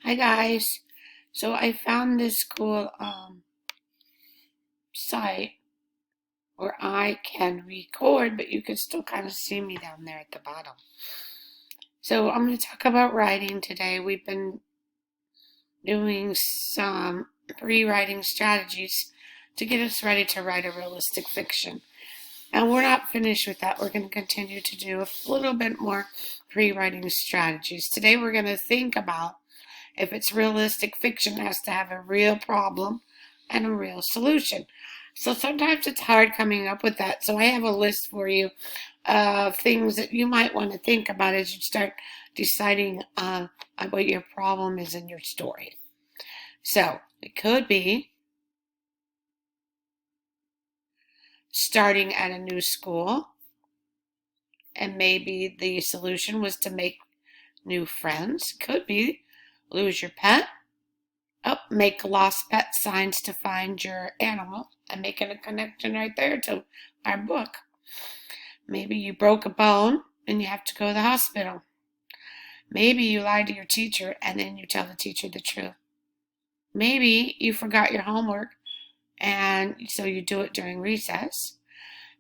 Hi guys. So I found this cool site where I can record, but you can still kind of see me down there at the bottom. So I'm going to talk about writing today. We've been doing some pre-writing strategies to get us ready to write a realistic fiction. And we're not finished with that. We're going to continue to do a little bit more pre-writing strategies. Today we're going to think about if it's realistic fiction, it has to have a real problem and a real solution. So sometimes it's hard coming up with that. So I have a list for you of things that you might want to think about as you start deciding what your problem is in your story. So it could be starting at a new school, and maybe the solution was to make new friends. Could be lose your pet. Make lost pet signs to find your animal, and making a connection right there to our book. Maybe you broke a bone and you have to go to the hospital. Maybe you lied to your teacher and then you tell the teacher the truth. Maybe you forgot your homework and so you do it during recess.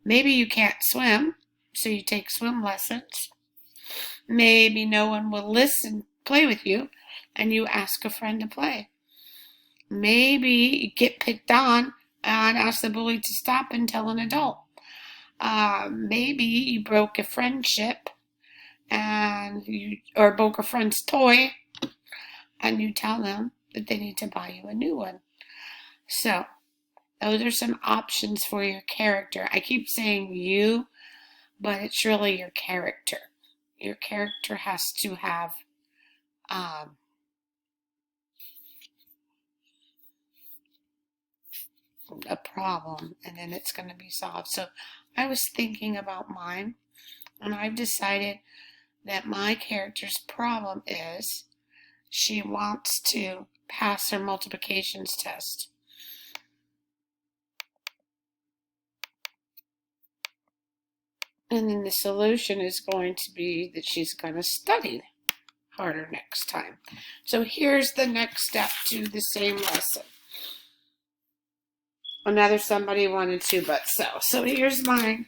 Maybe you can't swim, so you take swim lessons. Maybe no one will play with you, and you ask a friend to play. Maybe you get picked on and ask the bully to stop and tell an adult. Maybe you broke a friendship or broke a friend's toy, and you tell them that they need to buy you a new one. So those are some options for your character. I keep saying you, but it's really your character. Your character has to have a problem, and then it's going to be solved. So I was thinking about mine, and I've decided that my character's problem is she wants to pass her multiplications test. And then the solution is going to be that she's going to study harder next time. So here's the next step to the same lesson. Another somebody wanted to but so. So here's mine.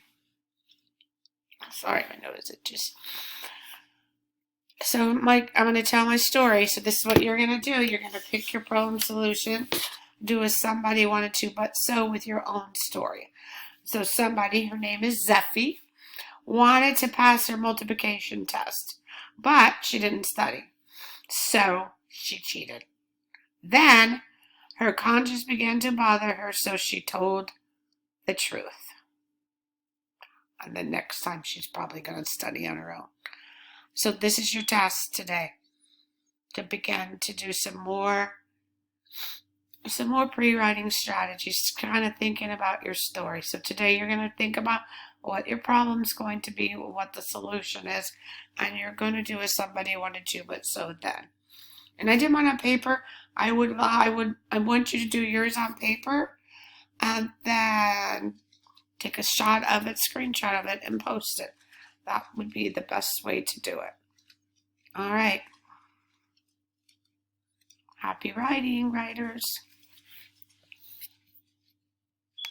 Sorry, my nose itches. So I'm going to tell my story. So this is what you're going to do. You're going to pick your problem solution, do a somebody wanted to but so with your own story. So somebody, her name is Zeffie, wanted to pass her multiplication test, but she didn't study. So she cheated. Then her conscience began to bother her, so she told the truth. And the next time she's probably going to study on her own. So this is your task today, to begin to do some more pre-writing strategies, kind of thinking about your story. So today you're going to think about what your problem is going to be, what the solution is, and you're going to do as somebody wanted to but so then. And I did mine on paper. I want you to do yours on paper, and then take a shot of it, screenshot of it, and post it. That would be the best way to do it. All right. Happy writing, writers.